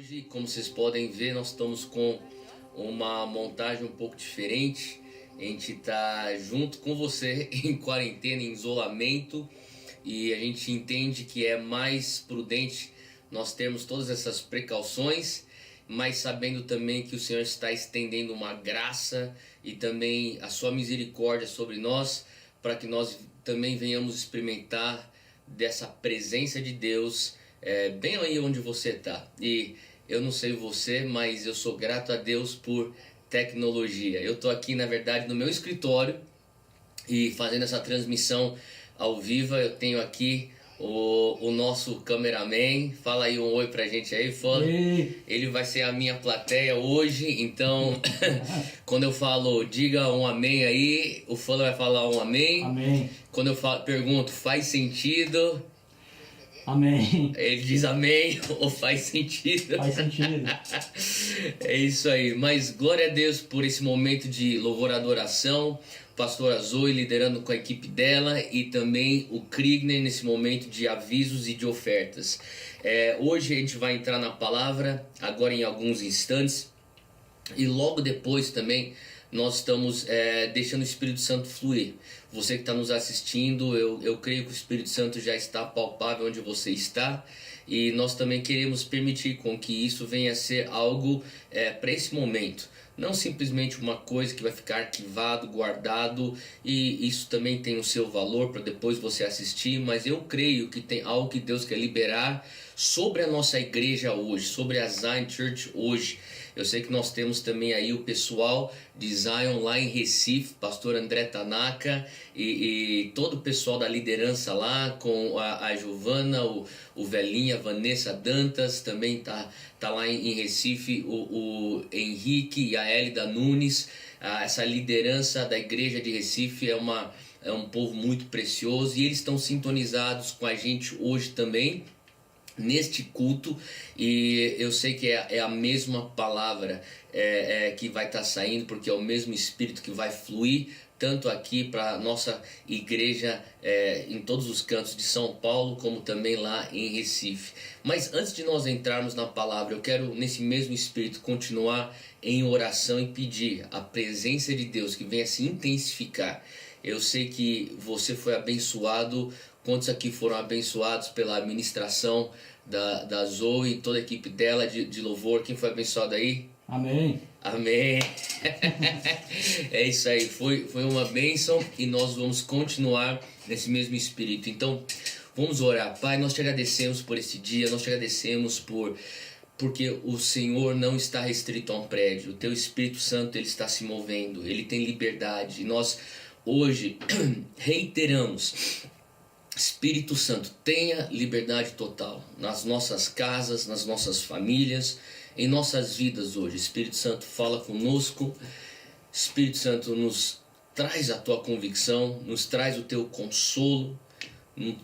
Hoje, como vocês podem ver, nós estamos com uma montagem um pouco diferente. A gente está junto com você em quarentena, em isolamento, e a gente entende que é mais prudente nós termos todas essas precauções, mas sabendo também que o Senhor está estendendo uma graça e também a sua misericórdia sobre nós, para que nós também venhamos experimentar dessa presença de Deus bem aí onde você está. E eu não sei você, mas eu sou grato a Deus por tecnologia. Eu estou aqui, na verdade, no meu escritório e fazendo essa transmissão ao vivo. Eu tenho aqui o nosso cameraman. Fala aí um oi pra gente aí, Fala. Ele vai ser a minha plateia hoje, então quando eu falo diga um amém aí, o Fala vai falar um amém. Amém. Quando eu pergunto faz sentido, Amém. ele diz amém ou faz sentido. Faz sentido. É isso aí, mas glória a Deus por esse momento de louvor e adoração. Pastora Zoe liderando com a equipe dela e também o Kriegner nesse momento de avisos e de ofertas. Hoje a gente vai entrar na palavra agora em alguns instantes e logo depois também nós estamos deixando o Espírito Santo fluir. Você que está nos assistindo, eu creio que o Espírito Santo já está palpável onde você está. E nós também queremos permitir com que isso venha a ser algo para esse momento. Não simplesmente uma coisa que vai ficar arquivado, guardado, e isso também tem o seu valor para depois você assistir, mas eu creio que tem algo que Deus quer liberar sobre a nossa igreja hoje, sobre a Zion Church hoje. Eu sei que nós temos também aí o pessoal de Zion lá em Recife, pastor André Tanaka e todo o pessoal da liderança lá, com a Giovana, o Velhinha, Vanessa Dantas, também tá lá em Recife, o Henrique e a Hélida Nunes. Essa liderança da igreja de Recife é um povo muito precioso e eles estão sintonizados com a gente hoje também neste culto, e eu sei que é a mesma palavra que vai estar saindo, porque é o mesmo Espírito que vai fluir tanto aqui para nossa igreja em todos os cantos de São Paulo, como também lá em Recife. Mas antes de nós entrarmos na palavra, eu quero nesse mesmo Espírito continuar em oração e pedir a presença de Deus que venha se intensificar. Eu sei que você foi abençoado. Quantos aqui foram abençoados pela administração da Zoe e toda a equipe dela de louvor? Quem foi abençoado aí? Amém. Amém. É isso aí, foi uma bênção e nós vamos continuar nesse mesmo espírito. Então, vamos orar. Pai, nós te agradecemos por esse dia, nós te agradecemos porque o Senhor não está restrito a um prédio. O teu Espírito Santo, ele está se movendo, ele tem liberdade. E nós hoje reiteramos: Espírito Santo, tenha liberdade total nas nossas casas, nas nossas famílias, em nossas vidas hoje. Espírito Santo, fala conosco. Espírito Santo, nos traz a tua convicção, nos traz o teu consolo,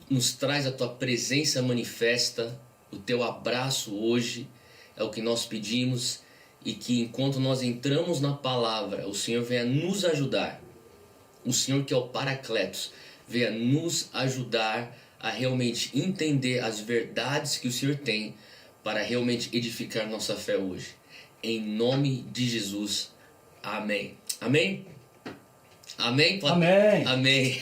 nos traz a tua presença manifesta, o teu abraço hoje. É o que nós pedimos, e que enquanto nós entramos na palavra, o Senhor venha nos ajudar. O Senhor, que é o Paracletos, venha nos ajudar a realmente entender as verdades que o Senhor tem para realmente edificar nossa fé hoje. Em nome de Jesus. Amém. Amém? Amém? Amém. Amém.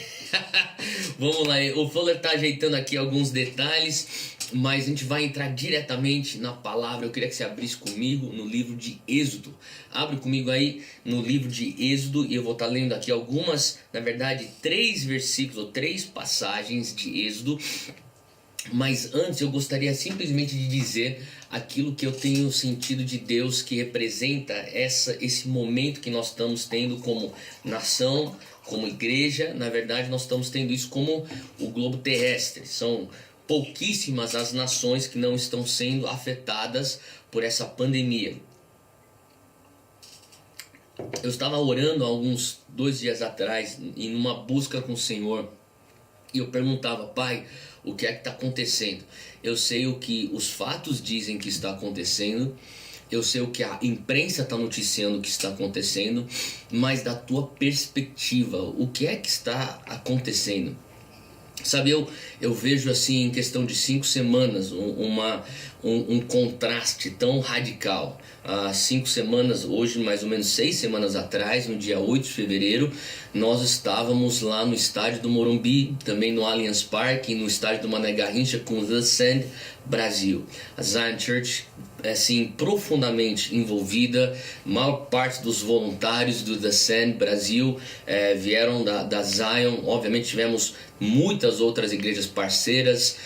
Vamos lá. O Fuller está ajeitando aqui alguns detalhes, mas a gente vai entrar diretamente na palavra. Eu queria que você abrisse comigo no livro de Êxodo. Abre comigo aí no livro de Êxodo, e eu vou estar lendo aqui algumas, na verdade, 3 versículos ou 3 passagens de Êxodo. Mas antes eu gostaria simplesmente de dizer aquilo que eu tenho sentido de Deus, que representa esse momento que nós estamos tendo como nação, como igreja. Na verdade, nós estamos tendo isso como o globo terrestre. São pouquíssimas as nações que não estão sendo afetadas por essa pandemia. Eu estava orando há uns 2 dias atrás, em uma busca com o Senhor, e eu perguntava: Pai, o que é que está acontecendo? Eu sei o que os fatos dizem que está acontecendo, eu sei o que a imprensa está noticiando que está acontecendo, mas da tua perspectiva, o que é que está acontecendo? Sabe, eu vejo assim, em questão de 5 semanas, um contraste tão radical. Há 5 semanas, hoje mais ou menos 6 semanas atrás, no dia 8 de fevereiro, nós estávamos lá no estádio do Morumbi, também no Allianz Parque, no estádio do Mané Garrincha com o The Sand Brasil. A Zion Church assim, profundamente envolvida. A maior parte dos voluntários do The Sand Brasil vieram da Zion. Obviamente tivemos muitas outras igrejas parceiras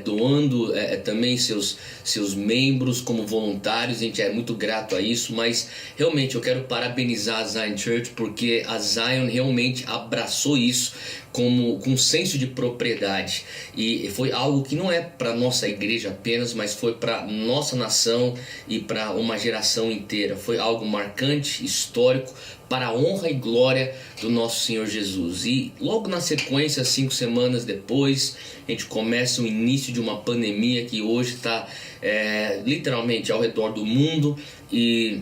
doando também seus membros como voluntários. A gente é muito grato a isso, mas realmente eu quero parabenizar a Zion Church, porque a Zion realmente abraçou isso com senso de propriedade, e foi algo que não é para nossa igreja apenas, mas foi para nossa nação e para uma geração inteira. Foi algo marcante, histórico, para a honra e glória do nosso Senhor Jesus. E logo na sequência, 5 semanas depois, a gente começa o início de uma pandemia que hoje está literalmente ao redor do mundo, e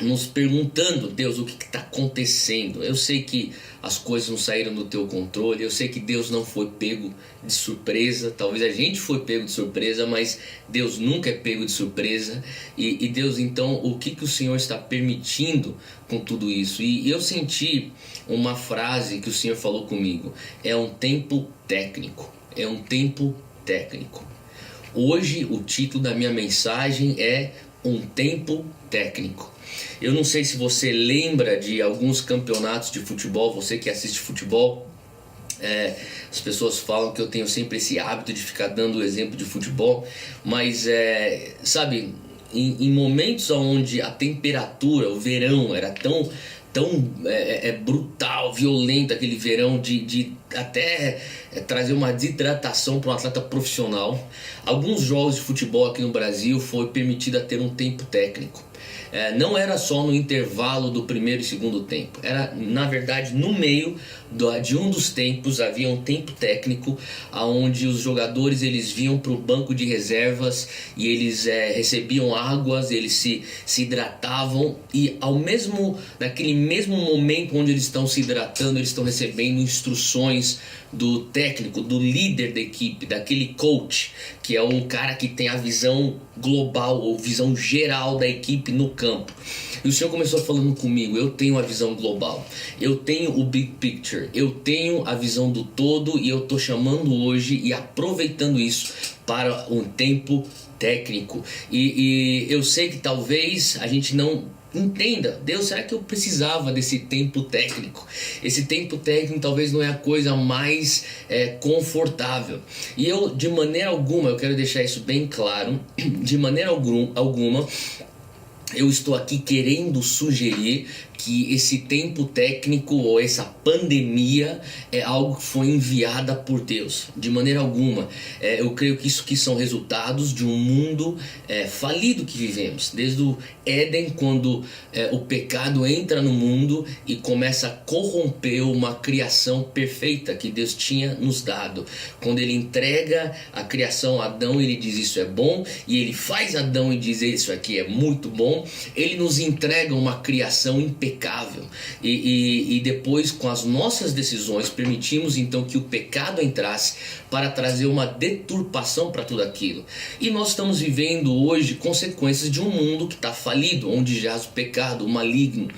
nos perguntando: Deus, o que está acontecendo? Eu sei que as coisas não saíram do teu controle, eu sei que Deus não foi pego de surpresa. Talvez a gente foi pego de surpresa, mas Deus nunca é pego de surpresa. E Deus, então, o que o Senhor está permitindo com tudo isso? E eu senti uma frase que o Senhor falou comigo: é um tempo técnico, é um tempo técnico. Hoje o título da minha mensagem é um tempo técnico. Eu não sei se você lembra de alguns campeonatos de futebol, você que assiste futebol. As pessoas falam que eu tenho sempre esse hábito de ficar dando o exemplo de futebol, mas sabe, em momentos onde a temperatura, o verão era tão brutal, violento, aquele verão de até trazer uma desidratação para um atleta profissional, alguns jogos de futebol aqui no Brasil foi permitido a ter um tempo técnico. Não era só no intervalo do primeiro e segundo tempo, era na verdade no meio de um dos tempos. Havia um tempo técnico onde os jogadores eles vinham para o banco de reservas e eles recebiam águas, eles se hidratavam, e naquele mesmo momento onde eles estão se hidratando, eles estão recebendo instruções do técnico, do líder da equipe, daquele coach, que é o cara que tem a visão global ou visão geral da equipe no campo. E o Senhor começou falando comigo: eu tenho a visão global, eu tenho o big picture, eu tenho a visão do todo, e eu estou chamando hoje e aproveitando isso para um tempo técnico. E eu sei que talvez a gente não entenda: Deus, será que eu precisava desse tempo técnico? Esse tempo técnico talvez não é a coisa mais confortável. E eu, de maneira alguma, eu quero deixar isso bem claro, de maneira alguma eu estou aqui querendo sugerir que esse tempo técnico ou essa pandemia é algo que foi enviada por Deus. De maneira alguma. Eu creio que isso aqui são resultados de um mundo falido que vivemos. Desde o Éden, quando o pecado entra no mundo e começa a corromper uma criação perfeita que Deus tinha nos dado. Quando ele entrega a criação a Adão, ele diz: isso é bom. E ele faz Adão e diz: isso aqui é muito bom. Ele nos entrega uma criação impecável. E depois, com as nossas decisões, permitimos então que o pecado entrasse para trazer uma deturpação para tudo aquilo. E nós estamos vivendo hoje consequências de um mundo que está falido, onde jaz o pecado, o maligno.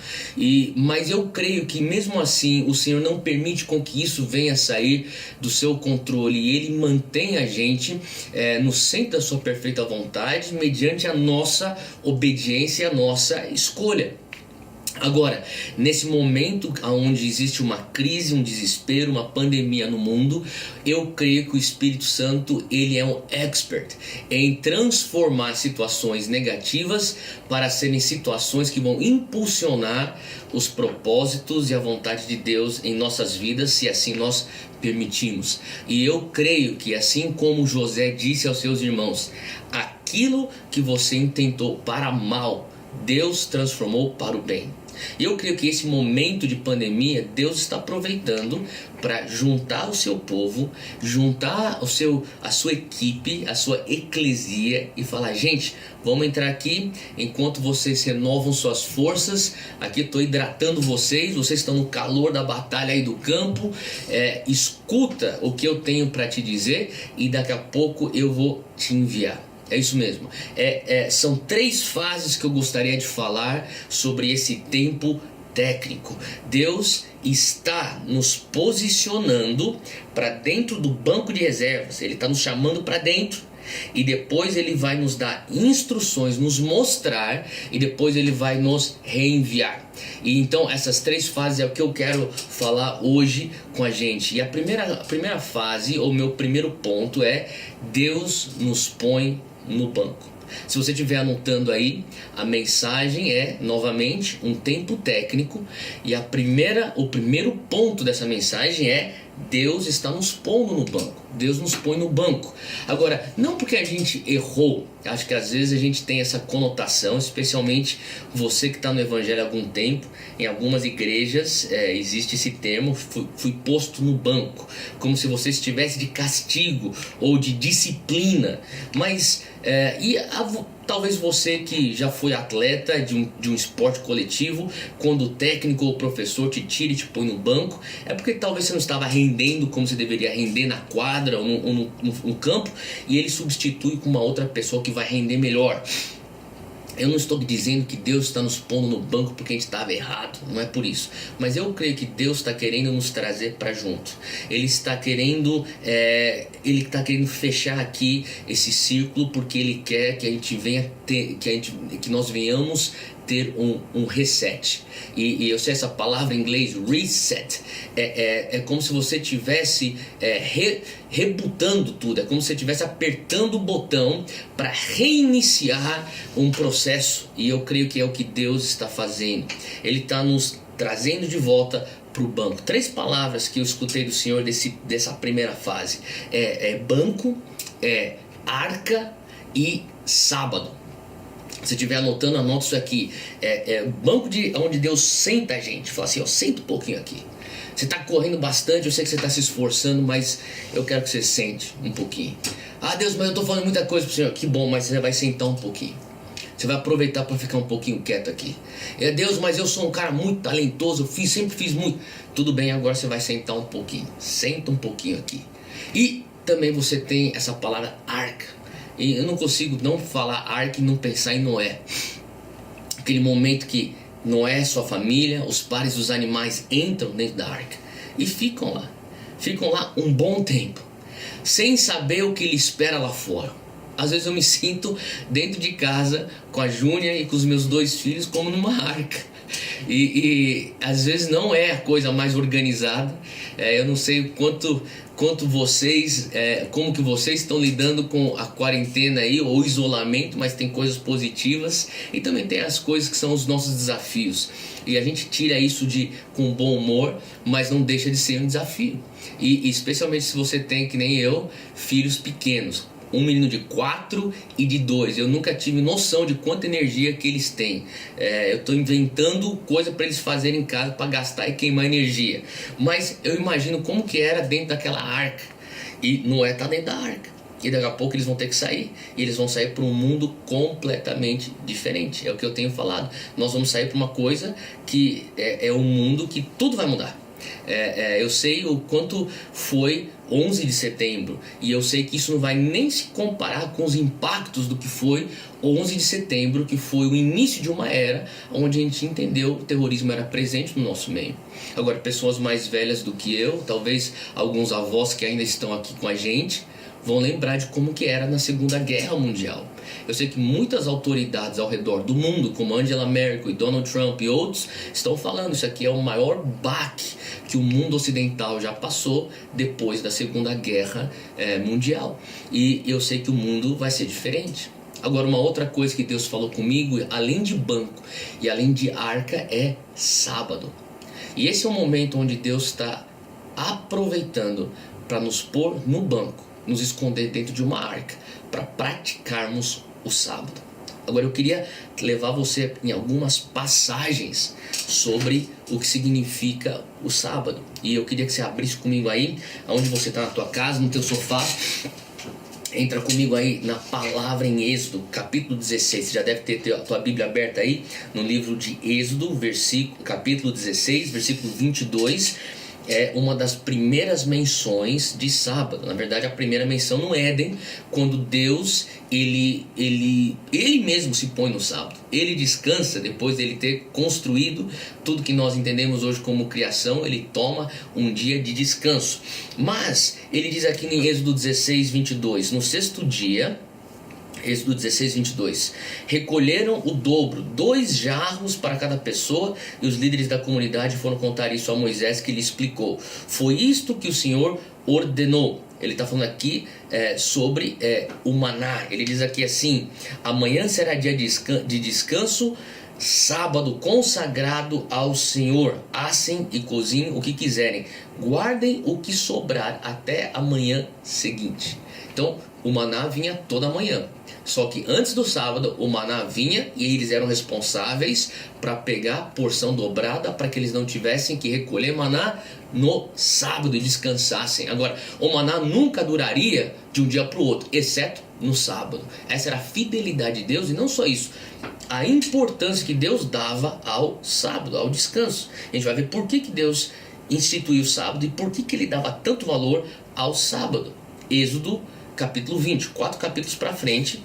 Mas eu creio que mesmo assim o Senhor não permite com que isso venha sair do seu controle, e Ele mantém a gente no centro da sua perfeita vontade, mediante a nossa obediência e a nossa escolha. Agora, nesse momento onde existe uma crise, um desespero, uma pandemia no mundo, eu creio que o Espírito Santo, ele é um expert em transformar situações negativas para serem situações que vão impulsionar os propósitos e a vontade de Deus em nossas vidas, se assim nós permitimos. E eu creio que, assim como José disse aos seus irmãos: aquilo que você intentou para mal, Deus transformou para o bem. E eu creio que esse momento de pandemia, Deus está aproveitando para juntar o seu povo, juntar a sua equipe, a sua eclesia e falar: gente, vamos entrar aqui enquanto vocês renovam suas forças. Aqui estou hidratando vocês estão no calor da batalha aí do campo. Escuta o que eu tenho para te dizer e daqui a pouco eu vou te enviar. É isso mesmo. São 3 fases que eu gostaria de falar sobre esse tempo técnico. Deus está nos posicionando para dentro do banco de reservas. Ele está nos chamando para dentro. E depois ele vai nos dar instruções, nos mostrar, e depois ele vai nos reenviar. E então essas 3 fases é o que eu quero falar hoje com a gente. E a primeira fase, ou meu primeiro ponto, é: Deus nos põe no banco. Se você estiver anotando aí, a mensagem é, novamente, um tempo técnico. E o primeiro ponto dessa mensagem é: Deus está nos pondo no banco. Deus nos põe no banco. Agora, não porque a gente errou. Acho que às vezes a gente tem essa conotação, especialmente você que está no evangelho há algum tempo. Em algumas igrejas existe esse termo: fui posto no banco, como se você estivesse de castigo ou de disciplina. Mas talvez você que já foi atleta de um esporte coletivo, quando o técnico ou o professor te tira e te põe no banco, é porque talvez você não estava rendendo como você deveria render na quadra ou no campo, e ele substitui com uma outra pessoa que vai render melhor. Eu não estou dizendo que Deus está nos pondo no banco porque a gente estava errado, não é por isso. Mas eu creio que Deus está querendo nos trazer para junto. Ele está querendo fechar aqui esse círculo, porque Ele quer que a gente venha ter, que nós venhamos ter um reset. E eu sei essa palavra em inglês, reset, é como se você estivesse rebutando tudo, é como se você estivesse apertando o botão para reiniciar um processo. E eu creio que é o que Deus está fazendo. Ele está nos trazendo de volta para o banco. 3 palavras que eu escutei do Senhor dessa primeira fase: banco, arca e sábado. Se estiver anotando, anota isso aqui. Banco onde Deus senta a gente. Fala assim: senta um pouquinho aqui. Você está correndo bastante, eu sei que você está se esforçando, mas eu quero que você sente um pouquinho. Ah, Deus, mas eu estou falando muita coisa para o Senhor. Que bom, mas você vai sentar um pouquinho. Você vai aproveitar para ficar um pouquinho quieto aqui. Deus, mas eu sou um cara muito talentoso, sempre fiz muito. Tudo bem, agora você vai sentar um pouquinho. Senta um pouquinho aqui. E também você tem essa palavra arca. E eu não consigo não falar arca e não pensar em Noé. Aquele momento que Noé, sua família, os pares dos animais entram dentro da arca e ficam lá um bom tempo, sem saber o que lhe espera lá fora. Às vezes eu me sinto dentro de casa com a Júnia e com os meus 2 filhos como numa arca. E às vezes não é a coisa mais organizada. Eu não sei quanto vocês, como que vocês estão lidando com a quarentena aí, ou o isolamento, mas tem coisas positivas e também tem as coisas que são os nossos desafios. E a gente tira isso com bom humor, mas não deixa de ser um desafio. E especialmente se você tem, que nem eu, filhos pequenos. Um menino de 4 e de 2. Eu nunca tive noção de quanta energia que eles têm. Eu estou inventando coisa para eles fazerem em casa para gastar e queimar energia. Mas eu imagino como que era dentro daquela arca. E Noé está dentro da arca. E daqui a pouco eles vão ter que sair. E eles vão sair para um mundo completamente diferente. É o que eu tenho falado. Nós vamos sair para uma coisa que é um mundo que tudo vai mudar. Eu sei o quanto foi 11 de setembro e eu sei que isso não vai nem se comparar com os impactos do que foi 11 de setembro, que foi o início de uma era onde a gente entendeu que o terrorismo era presente no nosso meio. Agora, pessoas mais velhas do que eu, talvez alguns avós que ainda estão aqui com a gente, vão lembrar de como que era na Segunda Guerra Mundial. Eu sei que muitas autoridades ao redor do mundo, como Angela Merkel e Donald Trump e outros, estão falando isso aqui é o maior baque que o mundo ocidental já passou depois da Segunda Guerra Mundial. E eu sei que o mundo vai ser diferente. Agora, uma outra coisa que Deus falou comigo, além de banco e além de arca, é sábado. E esse é o momento onde Deus está aproveitando para nos pôr no banco, nos esconder dentro de uma arca, para praticarmos o sábado. Agora eu queria levar você em algumas passagens sobre o que significa o sábado. E eu queria que você abrisse comigo aí, onde você está na tua casa, no teu sofá. Entra comigo aí na palavra em Êxodo, capítulo 16. Você já deve ter a tua Bíblia aberta aí no livro de Êxodo, capítulo 16, versículo 22. É uma das primeiras menções de sábado. Na verdade, a primeira menção no Éden, quando Deus ele mesmo se põe no sábado. Ele descansa depois dele ter construído tudo que nós entendemos hoje como criação. Ele toma um dia de descanso. Mas ele diz aqui em Êxodo 16, 22: no sexto dia, Êxodo 16, 22, recolheram o dobro, 2 jarros para cada pessoa, e os líderes da comunidade foram contar isso a Moisés, que lhe explicou: foi isto que o Senhor ordenou. Ele está falando aqui sobre o maná. Ele diz aqui assim: amanhã será dia de descanso, sábado consagrado ao Senhor. Assem e cozinhem o que quiserem, guardem o que sobrar até a manhã seguinte. Então o maná vinha toda manhã. Só que antes do sábado o maná vinha e eles eram responsáveis para pegar a porção dobrada, para que eles não tivessem que recolher maná no sábado e descansassem. Agora, o maná nunca duraria de um dia para o outro, exceto no sábado. Essa era a fidelidade de Deus, e não só isso, a importância que Deus dava ao sábado, ao descanso. A gente vai ver por que Deus instituiu o sábado e por que ele dava tanto valor ao sábado. Êxodo capítulo 20, 4 capítulos para frente,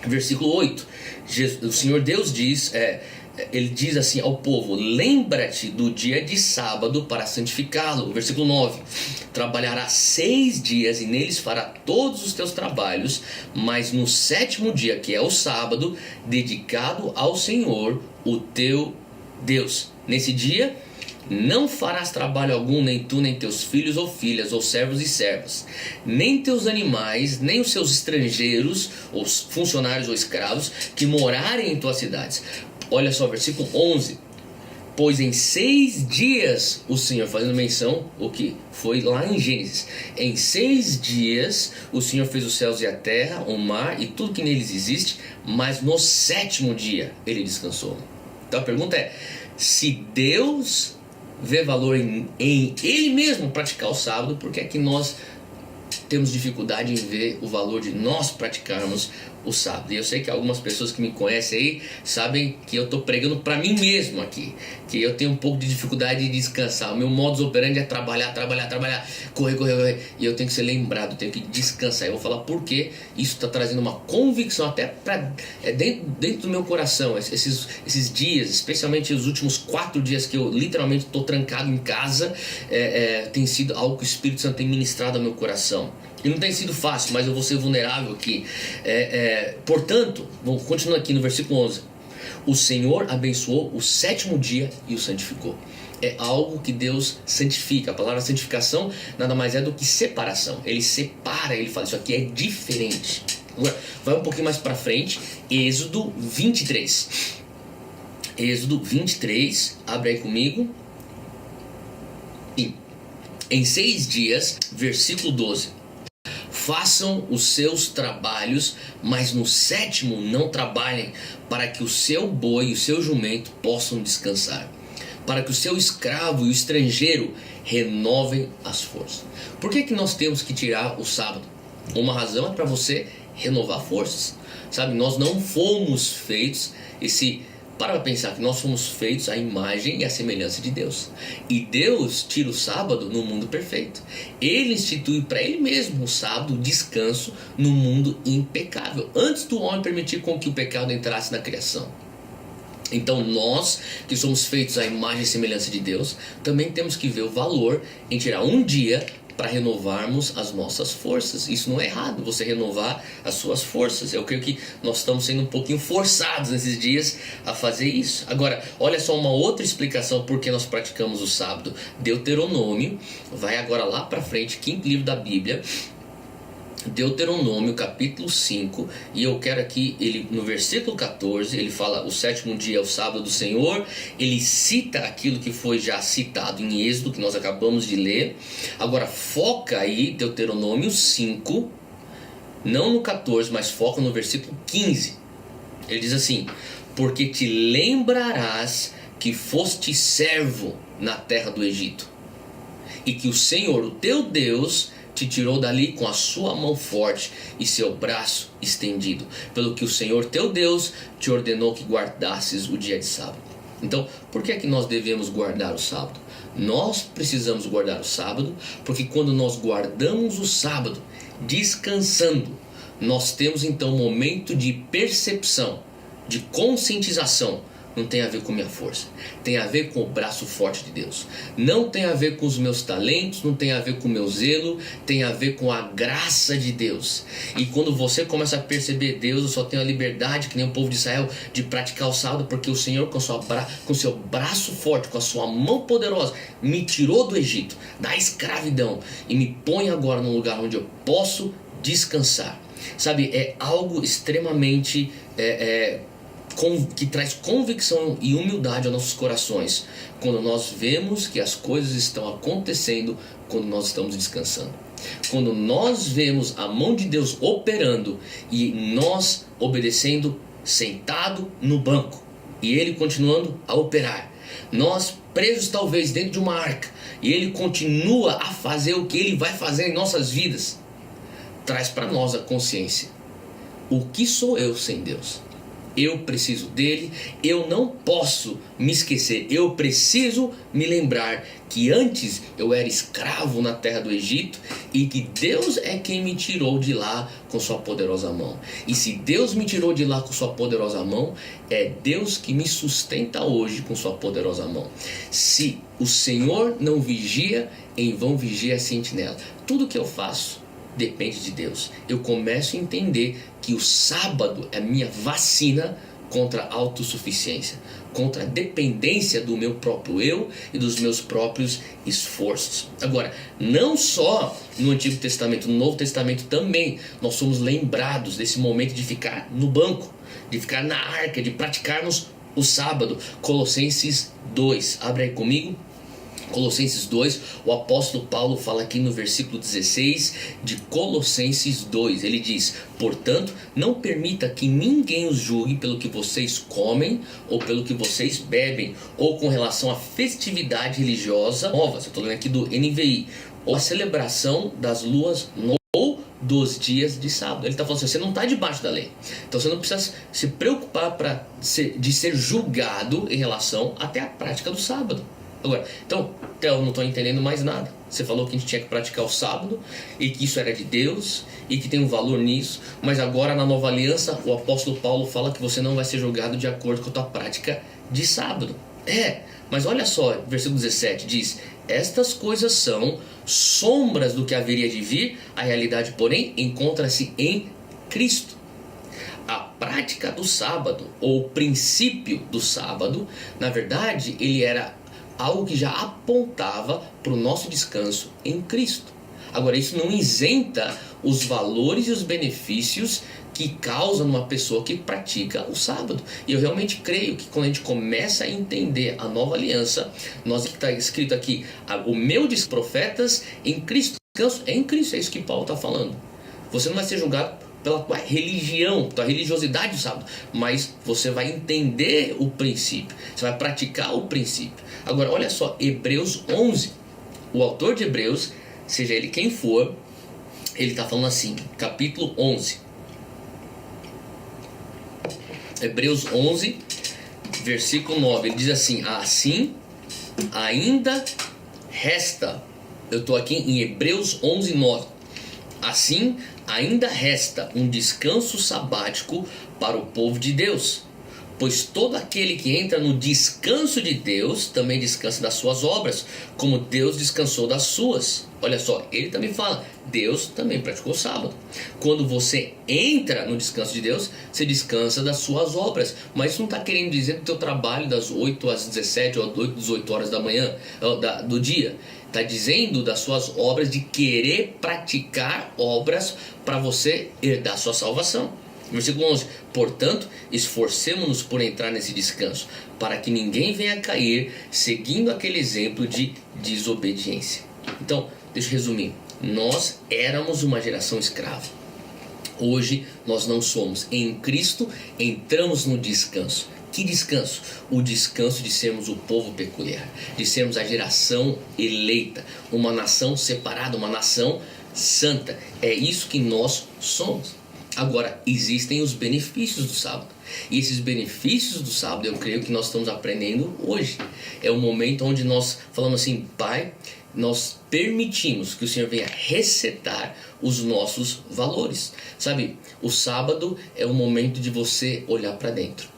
versículo 8, o Senhor Deus diz, ele diz assim ao povo: lembra-te do dia de sábado para santificá-lo. Versículo 9, trabalharás 6 dias e neles fará todos os teus trabalhos, mas no 7º dia, que é o sábado, dedicado ao Senhor, o teu Deus. Nesse dia não farás trabalho algum, nem tu, nem teus filhos ou filhas, ou servos e servas, nem teus animais, nem os seus estrangeiros, ou funcionários ou escravos, que morarem em tuas cidades. Olha só, versículo 11. Pois em 6 dias o Senhor, fazendo menção o que foi lá em Gênesis, em 6 dias o Senhor fez os céus e a terra, o mar e tudo que neles existe, mas no 7º dia ele descansou. Então a pergunta é: se Deus vê valor em Ele mesmo praticar o sábado, por que é que nós temos dificuldade em ver o valor de nós praticarmos o sábado? E eu sei que algumas pessoas que me conhecem aí sabem que eu estou pregando para mim mesmo aqui, que eu tenho um pouco de dificuldade de descansar. O meu modus operandi é trabalhar, correr, e eu tenho que ser lembrado, eu tenho que descansar. Eu vou falar por que isso está trazendo uma convicção até dentro do meu coração. Esses dias, especialmente os últimos 4 dias que eu literalmente estou trancado em casa, tem sido algo que o Espírito Santo tem ministrado ao meu coração. E não tem sido fácil, mas eu vou ser vulnerável aqui. Portanto, vamos continuar aqui no versículo 11. O Senhor abençoou o 7º dia e o santificou. É algo que Deus santifica. A palavra santificação nada mais é do que separação. Ele separa, ele fala: isso aqui é diferente. Agora, vai um pouquinho mais para frente. Êxodo 23. Êxodo 23, abre aí comigo. Em 6 dias, versículo 12. Façam os seus trabalhos, mas no 7º não trabalhem, para que o seu boi e o seu jumento possam descansar, para que o seu escravo e o estrangeiro renovem as forças. Por que nós temos que tirar o sábado? Uma razão é para você renovar forças. Sabe, nós não fomos feitos para pensar que nós fomos feitos à imagem e à semelhança de Deus. E Deus tira o sábado no mundo perfeito. Ele institui para Ele mesmo o sábado, o descanso, no mundo impecável, antes do homem permitir com que o pecado entrasse na criação. Então nós, que somos feitos à imagem e semelhança de Deus, também temos que ver o valor em tirar um dia para renovarmos as nossas forças. Isso não é errado, você renovar as suas forças. Eu creio que nós estamos sendo um pouquinho forçados nesses dias a fazer isso. Agora, olha só uma outra explicação por que nós praticamos o sábado. Deuteronômio, vai agora lá para frente, 5º livro da Bíblia, Deuteronômio capítulo 5, e eu quero aqui, ele no versículo 14, ele fala: o 7º dia é o sábado do Senhor. Ele cita aquilo que foi já citado em Êxodo, que nós acabamos de ler. Agora foca aí, Deuteronômio 5, não no 14, mas foca no versículo 15. Ele diz assim: porque te lembrarás que foste servo na terra do Egito, e que o Senhor, o teu Deus, te tirou dali com a sua mão forte e seu braço estendido, pelo que o Senhor teu Deus te ordenou que guardasses o dia de sábado. Então, por que é que nós devemos guardar o sábado? Nós precisamos guardar o sábado, porque quando nós guardamos o sábado, descansando, nós temos então um momento de percepção, de conscientização. Não tem a ver com minha força, tem a ver com o braço forte de Deus. Não tem a ver com os meus talentos, não tem a ver com o meu zelo, tem a ver com a graça de Deus. E quando você começa a perceber, Deus, eu só tenho a liberdade, que nem o povo de Israel, de praticar o sábado, porque o Senhor com seu braço forte, com a sua mão poderosa, me tirou do Egito, da escravidão, e me põe agora num lugar onde eu posso descansar. Sabe, é algo extremamente que traz convicção e humildade aos nossos corações, quando nós vemos que as coisas estão acontecendo quando nós estamos descansando. Quando nós vemos a mão de Deus operando e nós obedecendo sentado no banco e Ele continuando a operar. Nós presos talvez dentro de uma arca e Ele continua a fazer o que Ele vai fazer em nossas vidas. Traz para nós a consciência: o que sou eu sem Deus? Eu preciso dele, eu não posso me esquecer, eu preciso me lembrar que antes eu era escravo na terra do Egito e que Deus é quem me tirou de lá com sua poderosa mão. E se Deus me tirou de lá com sua poderosa mão, é Deus que me sustenta hoje com sua poderosa mão. Se o Senhor não vigia, em vão vigia a sentinela. Tudo que eu faço depende de Deus. Eu começo a entender que o sábado é a minha vacina contra a autossuficiência, contra a dependência do meu próprio eu e dos meus próprios esforços. Agora, não só no Antigo Testamento, no Novo Testamento também, nós somos lembrados desse momento de ficar no banco, de ficar na arca, de praticarmos o sábado. Colossenses 2, abre aí comigo. Colossenses 2, o apóstolo Paulo fala aqui no versículo 16 de Colossenses 2, ele diz: portanto, não permita que ninguém os julgue pelo que vocês comem ou pelo que vocês bebem, ou com relação à festividade religiosa nova, eu estou lendo aqui do NVI, ou a celebração das luas ou dos dias de sábado. Ele está falando assim: você não está debaixo da lei, então você não precisa se preocupar de ser julgado em relação até a prática do sábado. Agora, então, eu não estou entendendo mais nada. Você falou que a gente tinha que praticar o sábado e que isso era de Deus e que tem um valor nisso, mas agora na nova aliança o apóstolo Paulo fala que você não vai ser julgado de acordo com a tua prática de sábado. Mas olha só, versículo 17 diz: estas coisas são sombras do que haveria de vir, a realidade, porém, encontra-se em Cristo. A prática do sábado, ou o princípio do sábado, na verdade, ele era algo que já apontava para o nosso descanso em Cristo. Agora, isso não isenta os valores e os benefícios que causa numa pessoa que pratica o sábado. E eu realmente creio que quando a gente começa a entender a nova aliança, nós está escrito aqui: o meu dos profetas em Cristo. Descanso é em Cristo, é isso que Paulo está falando. Você não vai ser julgado pela tua religião, tua religiosidade do sábado, mas você vai entender o princípio, você vai praticar o princípio. Agora, olha só, Hebreus 11, o autor de Hebreus, seja ele quem for, ele está falando assim, capítulo 11, Hebreus 11, versículo 9, ele diz assim: assim ainda resta, eu estou aqui em Hebreus 11, 9, assim ainda resta um descanso sabático para o povo de Deus, pois todo aquele que entra no descanso de Deus também descansa das suas obras, como Deus descansou das suas. Olha só, ele também fala, Deus também praticou o sábado. Quando você entra no descanso de Deus, você descansa das suas obras. Mas isso não está querendo dizer do teu trabalho das 8 às 17 ou 8 às 18 horas da manhã, do dia. Está dizendo das suas obras, de querer praticar obras para você herdar sua salvação. Versículo 11: portanto, esforcemo-nos por entrar nesse descanso, para que ninguém venha cair seguindo aquele exemplo de desobediência. Então, deixa eu resumir. Nós éramos uma geração escrava. Hoje nós não somos. Em Cristo entramos no descanso. Que descanso? O descanso de sermos o povo peculiar, de sermos a geração eleita, uma nação separada, uma nação santa. É isso que nós somos. Agora, existem os benefícios do sábado. E esses benefícios do sábado, eu creio que nós estamos aprendendo hoje. É o momento onde nós falamos assim: Pai, nós permitimos que o Senhor venha resetar os nossos valores. Sabe, o sábado é o momento de você olhar para dentro.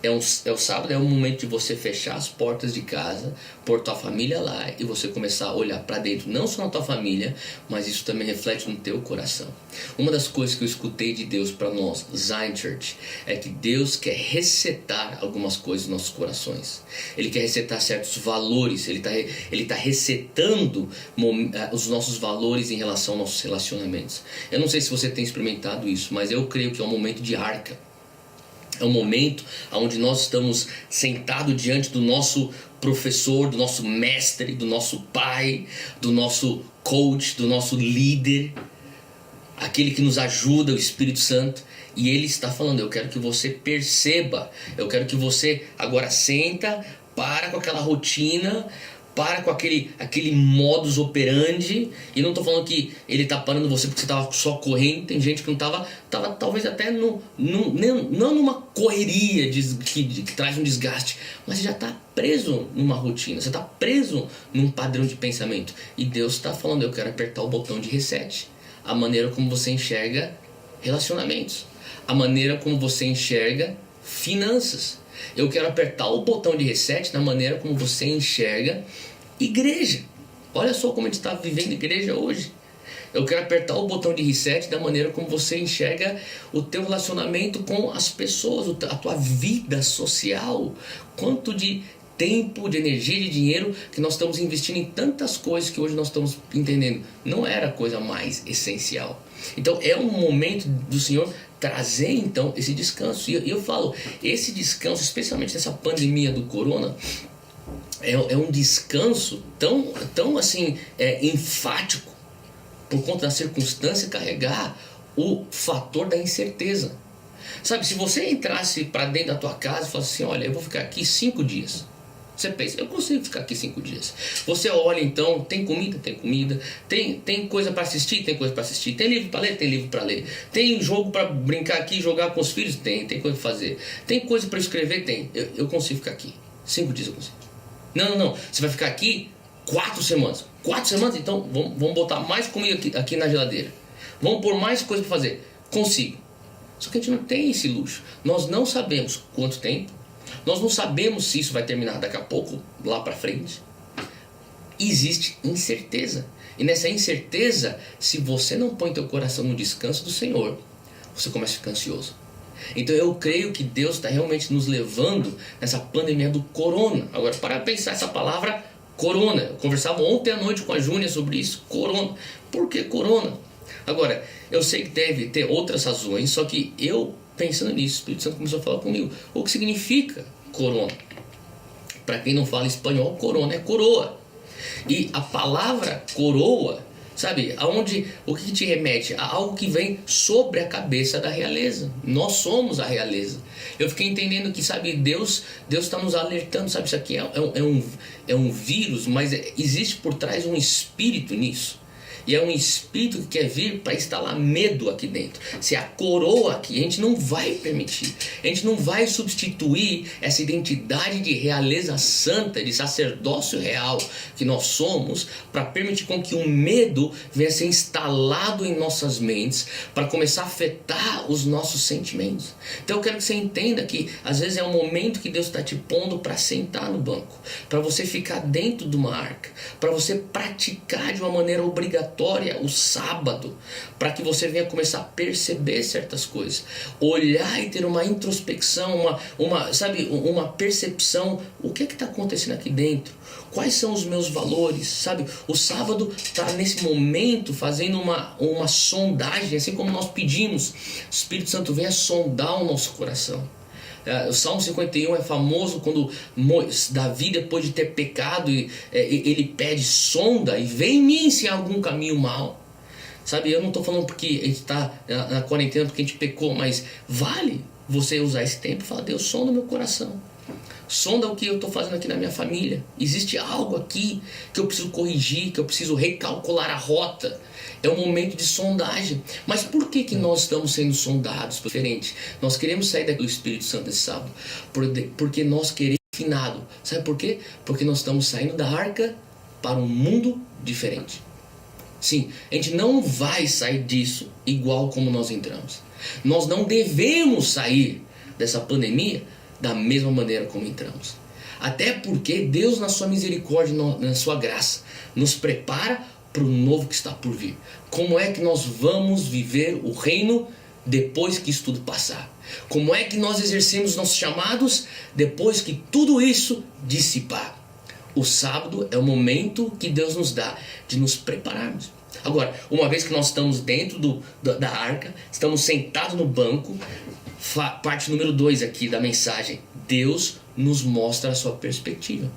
O sábado é o momento de você fechar as portas de casa, pôr tua família lá e você começar a olhar para dentro, não só na tua família, mas isso também reflete no teu coração. Uma das coisas que eu escutei de Deus para nós, Zion Church, é que Deus quer resetar algumas coisas nos nossos corações. Ele quer resetar certos valores, Ele tá resetando os nossos valores em relação aos nossos relacionamentos. Eu não sei se você tem experimentado isso, mas eu creio que é um momento de arca. É um momento onde nós estamos sentados diante do nosso professor, do nosso mestre, do nosso pai, do nosso coach, do nosso líder, aquele que nos ajuda, o Espírito Santo. E ele está falando: eu quero que você perceba, eu quero que você agora senta, para com aquela rotina, para com aquele modus operandi. E não estou falando que ele está parando você porque você estava só correndo. Tem gente que não estava talvez até não numa correria que traz um desgaste, mas você já está preso numa rotina, você está preso num padrão de pensamento. E Deus está falando: eu quero apertar o botão de reset. A maneira como você enxerga relacionamentos, a maneira como você enxerga finanças. Eu quero apertar o botão de reset na maneira como você enxerga igreja. Olha só como a gente está vivendo igreja hoje. Eu quero apertar o botão de reset da maneira como você enxerga o teu relacionamento com as pessoas, a tua vida social. Quanto de tempo, de energia, de dinheiro que nós estamos investindo em tantas coisas que hoje nós estamos entendendo não era a coisa mais essencial. Então é um momento do Senhor trazer então esse descanso. E eu falo, esse descanso, especialmente nessa pandemia do corona, é um descanso tão assim enfático, por conta da circunstância carregar o fator da incerteza. Sabe, se você entrasse para dentro da tua casa e falasse assim: olha, eu vou ficar aqui 5 dias. Você pensa: eu consigo ficar aqui 5 dias. Você olha então, tem comida? Tem comida. Tem coisa para assistir? Tem coisa para assistir. Tem livro para ler? Tem livro para ler. Tem jogo para brincar aqui, jogar com os filhos? Tem coisa para fazer. Tem coisa para escrever? Tem. Eu consigo ficar aqui. 5 dias eu consigo. Não. Você vai ficar aqui 4 semanas. 4 semanas? Então vamos botar mais comida aqui na geladeira. Vamos pôr mais coisa para fazer. Consigo. Só que a gente não tem esse luxo. Nós não sabemos quanto tempo. Nós não sabemos se isso vai terminar daqui a pouco, lá para frente. Existe incerteza. E nessa incerteza, se você não põe teu coração no descanso do Senhor, você começa a ficar ansioso. Então eu creio que Deus está realmente nos levando nessa pandemia do corona. Agora, para pensar essa palavra corona. Eu conversava ontem à noite com a Júnia sobre isso. Corona. Por que corona? Agora, eu sei que deve ter outras razões, só que eu, pensando nisso, o Espírito Santo começou a falar comigo. O que significa corona? Para quem não fala espanhol, corona é coroa. E a palavra coroa, sabe, o que te remete? A algo que vem sobre a cabeça da realeza. Nós somos a realeza. Eu fiquei entendendo que, sabe, Deus está nos alertando, sabe, isso aqui é um vírus, mas existe por trás um espírito nisso. E é um espírito que quer vir para instalar medo aqui dentro. Se a coroa aqui, a gente não vai permitir. A gente não vai substituir essa identidade de realeza santa, de sacerdócio real que nós somos, para permitir com que o medo venha a ser instalado em nossas mentes, para começar a afetar os nossos sentimentos. Então eu quero que você entenda que às vezes é um momento que Deus está te pondo para sentar no banco, para você ficar dentro de uma arca, para você praticar de uma maneira obrigatória o sábado, para que você venha começar a perceber certas coisas, olhar e ter uma introspecção, uma percepção. O que está acontecendo aqui dentro? Quais são os meus valores? Sabe, o sábado está nesse momento fazendo uma sondagem, assim como nós pedimos. O Espírito Santo venha sondar o nosso coração. O Salmo 51 é famoso quando Davi, depois de ter pecado, ele pede: sonda e vê em mim se há algum caminho mau. Sabe, eu não estou falando porque a gente está na quarentena, porque a gente pecou, mas vale você usar esse tempo e falar: Deus, sonda o meu coração. Sonda o que eu estou fazendo aqui na minha família. Existe algo aqui que eu preciso corrigir, que eu preciso recalcular a rota. É um momento de sondagem. Mas por que nós estamos sendo sondados? Diferente. Nós queremos sair daqui do Espírito Santo esse sábado. Porque nós queremos finado. Sabe por quê? Porque nós estamos saindo da arca para um mundo diferente. Sim, a gente não vai sair disso igual como nós entramos. Nós não devemos sair dessa pandemia da mesma maneira como entramos. Até porque Deus, na sua misericórdia, na sua graça, nos prepara para o novo que está por vir. Como é que nós vamos viver o reino depois que isso tudo passar? Como é que nós exercemos nossos chamados depois que tudo isso dissipar? O sábado é o momento que Deus nos dá de nos prepararmos. Agora, uma vez que nós estamos dentro da arca, estamos sentados no banco, parte número 2 aqui da mensagem: Deus nos mostra a sua perspectiva.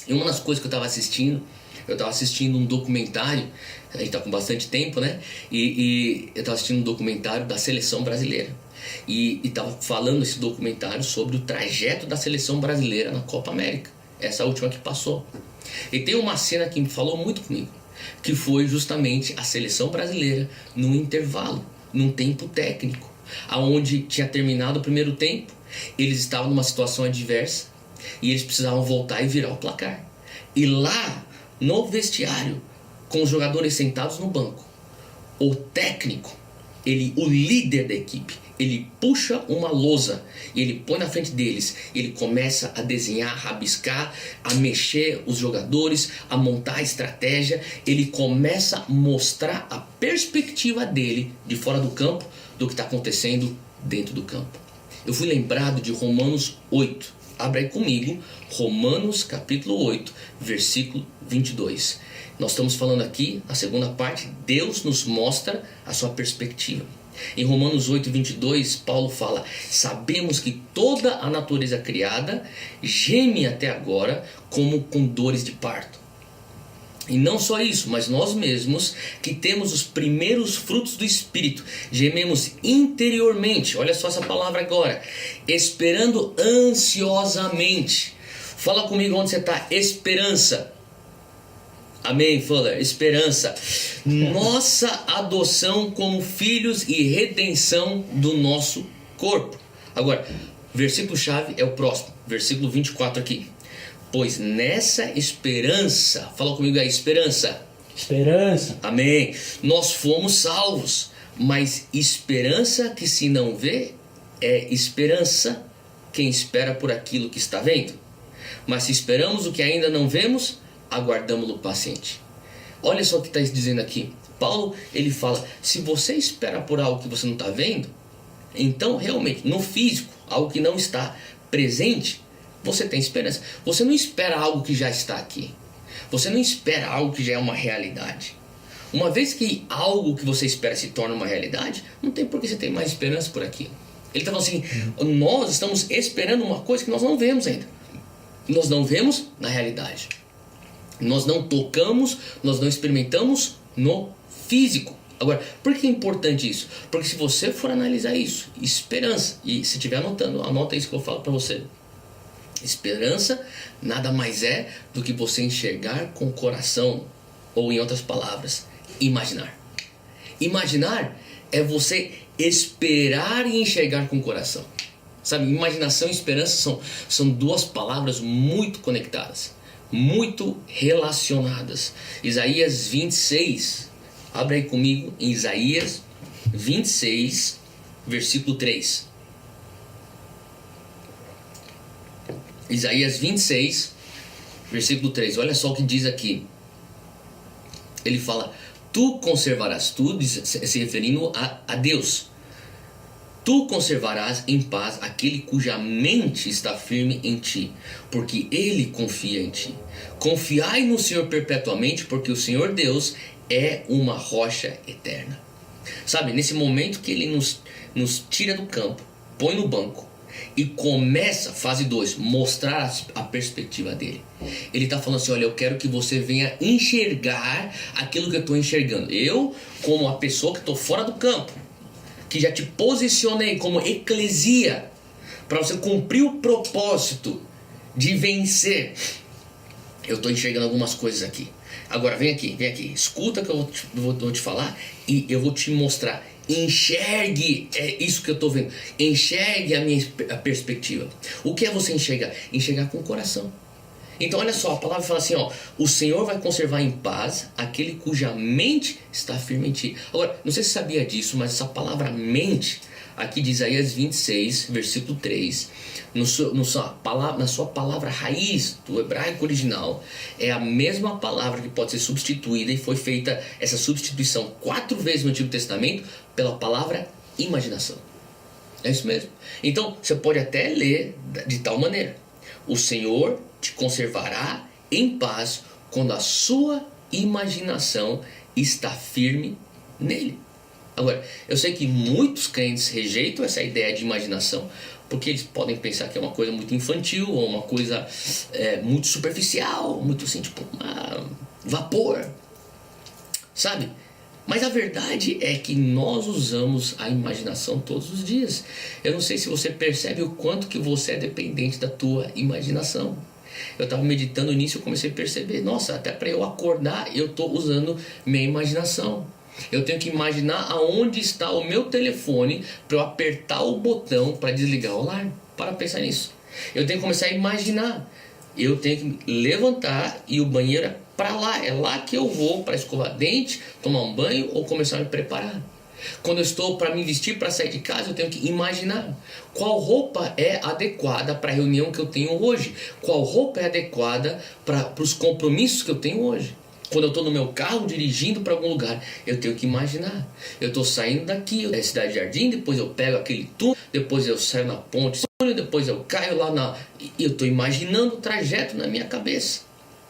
E uma das coisas que eu estava assistindo um documentário, a gente está com bastante tempo, né? E eu estava assistindo um documentário da seleção brasileira. E estava falando esse documentário sobre o trajeto da seleção brasileira na Copa América, essa última que passou. E tem uma cena que me falou muito comigo, que foi justamente a seleção brasileira num intervalo, num tempo técnico, aonde tinha terminado o primeiro tempo, eles estavam numa situação adversa e eles precisavam voltar e virar o placar. E lá no vestiário, com os jogadores sentados no banco, o técnico, o líder da equipe, ele puxa uma lousa e ele põe na frente deles, ele começa a desenhar, a rabiscar, a mexer os jogadores, a montar a estratégia. Ele começa a mostrar a perspectiva dele de fora do campo do que está acontecendo dentro do campo. Eu fui lembrado de Romanos 8. Abra aí comigo, Romanos capítulo 8, versículo 22. Nós estamos falando aqui, a segunda parte, Deus nos mostra a sua perspectiva. Em Romanos 8, 22, Paulo fala: sabemos que toda a natureza criada geme até agora como com dores de parto. E não só isso, mas nós mesmos, que temos os primeiros frutos do Espírito, gememos interiormente, olha só essa palavra agora, esperando ansiosamente. Fala comigo onde você está: esperança. Amém, Fuller, esperança. Nossa adoção como filhos e redenção do nosso corpo. Agora, versículo-chave é o próximo, versículo 24 aqui. Pois nessa esperança, fala comigo aí, esperança. Esperança. Amém. Nós fomos salvos, mas esperança que se não vê é esperança quem espera por aquilo que está vendo. Mas se esperamos o que ainda não vemos, aguardamos-lo paciente. Olha só o que está dizendo aqui. Paulo, ele fala: se você espera por algo que você não está vendo, então realmente no físico, algo que não está presente, você tem esperança. Você não espera algo que já está aqui. Você não espera algo que já é uma realidade. Uma vez que algo que você espera se torna uma realidade, não tem por que você ter mais esperança por aquilo. Ele está falando assim: nós estamos esperando uma coisa que nós não vemos ainda. Nós não vemos na realidade. Nós não tocamos, nós não experimentamos no físico. Agora, por que é importante isso? Porque se você for analisar isso, esperança, e se estiver anotando, anota isso que eu falo para você. Esperança nada mais é do que você enxergar com o coração, ou em outras palavras, imaginar. Imaginar é você esperar e enxergar com o coração. Sabe, imaginação e esperança são duas palavras muito conectadas, muito relacionadas. Isaías 26, abre aí comigo em Isaías 26, versículo 3. Isaías 26, versículo 3, olha só o que diz aqui. Ele fala: tu conservarás, tu, se referindo a Deus, tu conservarás em paz aquele cuja mente está firme em ti, porque ele confia em ti. Confiai no Senhor perpetuamente, porque o Senhor Deus é uma rocha eterna. Sabe, nesse momento que ele nos tira do campo, põe no banco, e começa, fase 2, mostrar a perspectiva dele. Ele está falando assim, olha, eu quero que você venha enxergar aquilo que eu estou enxergando. Eu, como a pessoa que estou fora do campo, que já te posicionei como eclesia, para você cumprir o propósito de vencer, eu estou enxergando algumas coisas aqui. Agora vem aqui, escuta que eu vou te falar e eu vou te mostrar. Enxergue, é isso que eu estou vendo. Enxergue a perspectiva. O que é você enxergar? Enxergar com o coração. Então olha só, a palavra fala assim, ó, o Senhor vai conservar em paz aquele cuja mente está firme em ti. Agora, não sei se você sabia disso, mas essa palavra mente, aqui de Isaías 26, versículo 3, na sua palavra raiz do hebraico original, é a mesma palavra que pode ser substituída, e foi feita essa substituição 4 vezes no Antigo Testamento pela palavra imaginação. É isso mesmo. Então você pode até ler de tal maneira: o Senhor te conservará em paz quando a sua imaginação está firme nele. Agora, eu sei que muitos crentes rejeitam essa ideia de imaginação, porque eles podem pensar que é uma coisa muito infantil, ou uma coisa muito superficial, muito assim, tipo, vapor, sabe? Mas a verdade é que nós usamos a imaginação todos os dias. Eu não sei se você percebe o quanto que você é dependente da tua imaginação. Eu estava meditando nisso e eu comecei a perceber, nossa, até para eu acordar eu estou usando minha imaginação. Eu tenho que imaginar aonde está o meu telefone para eu apertar o botão para desligar o alarme. Para pensar nisso. Eu tenho que começar a imaginar. Eu tenho que levantar e o banheiro é para lá. É lá que eu vou para escovar dente, tomar um banho ou começar a me preparar. Quando eu estou para me vestir para sair de casa, eu tenho que imaginar qual roupa é adequada para a reunião que eu tenho hoje. Qual roupa é adequada para os compromissos que eu tenho hoje. Quando eu estou no meu carro dirigindo para algum lugar, eu tenho que imaginar. Eu estou saindo daqui, da Cidade Jardim, depois eu pego aquele túnel, depois eu saio na ponte, depois eu caio lá e eu estou imaginando o trajeto na minha cabeça.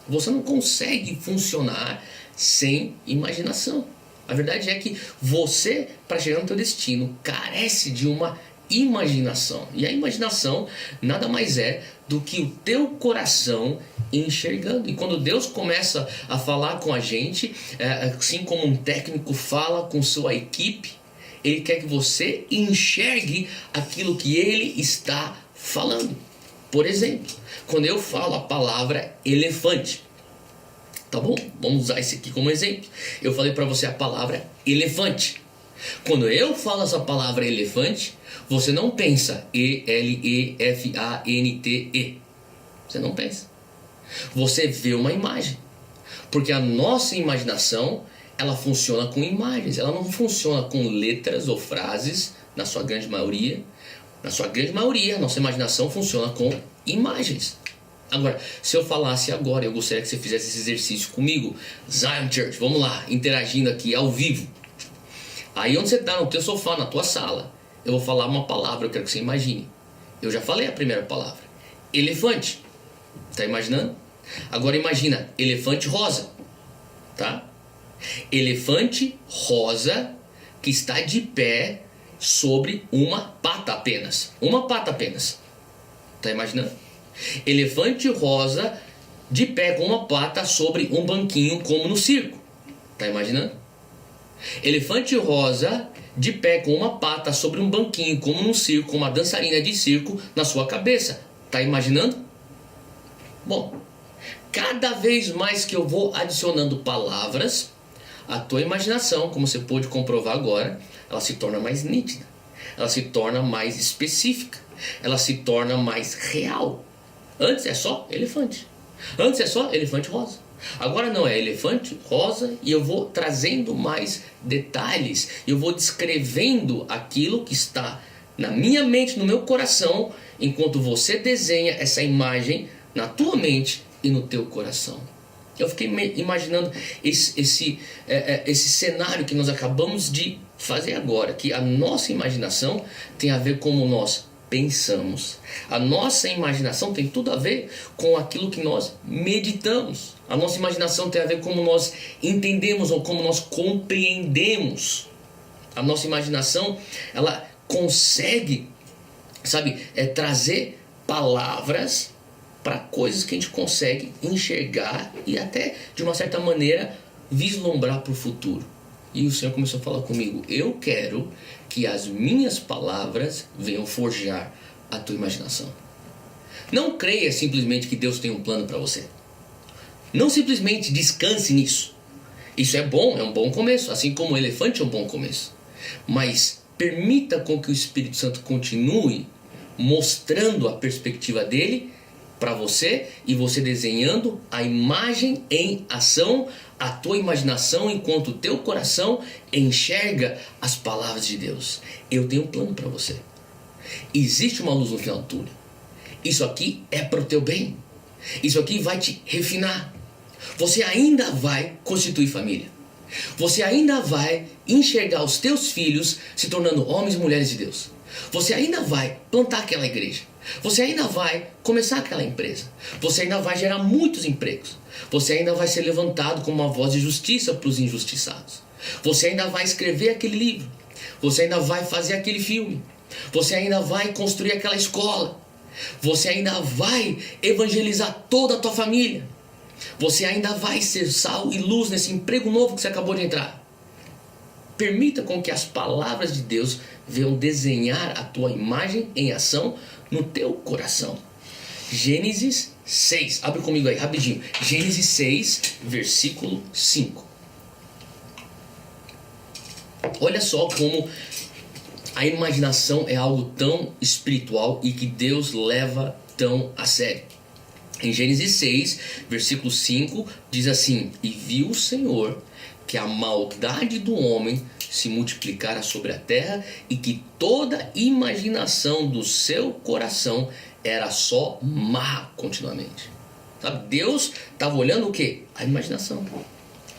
Você não consegue funcionar sem imaginação. A verdade é que você, para chegar no teu destino, carece de uma imaginação. E a imaginação nada mais é do que o teu coração enxergando. E quando Deus começa a falar com a gente, assim como um técnico fala com sua equipe, Ele quer que você enxergue aquilo que Ele está falando. Por exemplo, quando eu falo a palavra elefante, tá bom? Vamos usar esse aqui como exemplo. Eu falei para você a palavra elefante. Quando eu falo essa palavra elefante, você não pensa E-L-E-F-A-N-T-E. Você não pensa. Você vê uma imagem. Porque a nossa imaginação, ela funciona com imagens. Ela não funciona com letras ou frases, na sua grande maioria. Na sua grande maioria, a nossa imaginação funciona com imagens. Agora, se eu falasse agora, eu gostaria que você fizesse esse exercício comigo. Zion Church, vamos lá, interagindo aqui ao vivo. Aí onde você está, no teu sofá, na tua sala, eu vou falar uma palavra, eu quero que você imagine. Eu já falei a primeira palavra. Elefante. Tá imaginando? Agora imagina, elefante rosa. Tá? Elefante rosa que está de pé sobre uma pata apenas. Uma pata apenas. Tá imaginando? Elefante rosa de pé com uma pata sobre um banquinho como no circo. Tá imaginando? Elefante rosa de pé com uma pata sobre um banquinho como no circo, uma dançarina de circo na sua cabeça. Tá imaginando? Bom, cada vez mais que eu vou adicionando palavras, a tua imaginação, como você pôde comprovar agora, ela se torna mais nítida, ela se torna mais específica, ela se torna mais real. Antes é só elefante. Antes é só elefante rosa. Agora não, é elefante rosa e eu vou trazendo mais detalhes. Eu vou descrevendo aquilo que está na minha mente, no meu coração, enquanto você desenha essa imagem na tua mente e no teu coração. Eu fiquei imaginando esse cenário que nós acabamos de fazer agora, que a nossa imaginação tem a ver como nós pensamos. A nossa imaginação tem tudo a ver com aquilo que nós meditamos. A nossa imaginação tem a ver com como nós entendemos ou como nós compreendemos. A nossa imaginação, ela consegue sabe, é trazer palavras para coisas que a gente consegue enxergar e até, de uma certa maneira, vislumbrar para o futuro. E o Senhor começou a falar comigo: eu quero que as minhas palavras venham forjar a tua imaginação. Não creia simplesmente que Deus tem um plano para você. Não simplesmente descanse nisso. Isso é bom, é um bom começo, assim como o elefante é um bom começo. Mas permita com que o Espírito Santo continue mostrando a perspectiva dele para você, e você desenhando a imagem em ação, a tua imaginação, enquanto o teu coração enxerga as palavras de Deus. Eu tenho um plano para você. Existe uma luz no final do túnel. Isso aqui é para o teu bem. Isso aqui vai te refinar. Você ainda vai constituir família. Você ainda vai enxergar os teus filhos se tornando homens e mulheres de Deus. Você ainda vai plantar aquela igreja. Você ainda vai começar aquela empresa. Você ainda vai gerar muitos empregos. Você ainda vai ser levantado como uma voz de justiça para os injustiçados. Você ainda vai escrever aquele livro. Você ainda vai fazer aquele filme. Você ainda vai construir aquela escola. Você ainda vai evangelizar toda a tua família. Você ainda vai ser sal e luz nesse emprego novo que você acabou de entrar. Permita com que as palavras de Deus venham desenhar a tua imagem em ação no teu coração. Gênesis 6, abre comigo aí rapidinho. Gênesis 6, versículo 5. Olha só como a imaginação é algo tão espiritual e que Deus leva tão a sério. Em Gênesis 6, versículo 5, diz assim: e viu o Senhor que a maldade do homem se multiplicara sobre a terra e que toda imaginação do seu coração era só má continuamente. Sabe? Deus estava olhando o quê? A imaginação.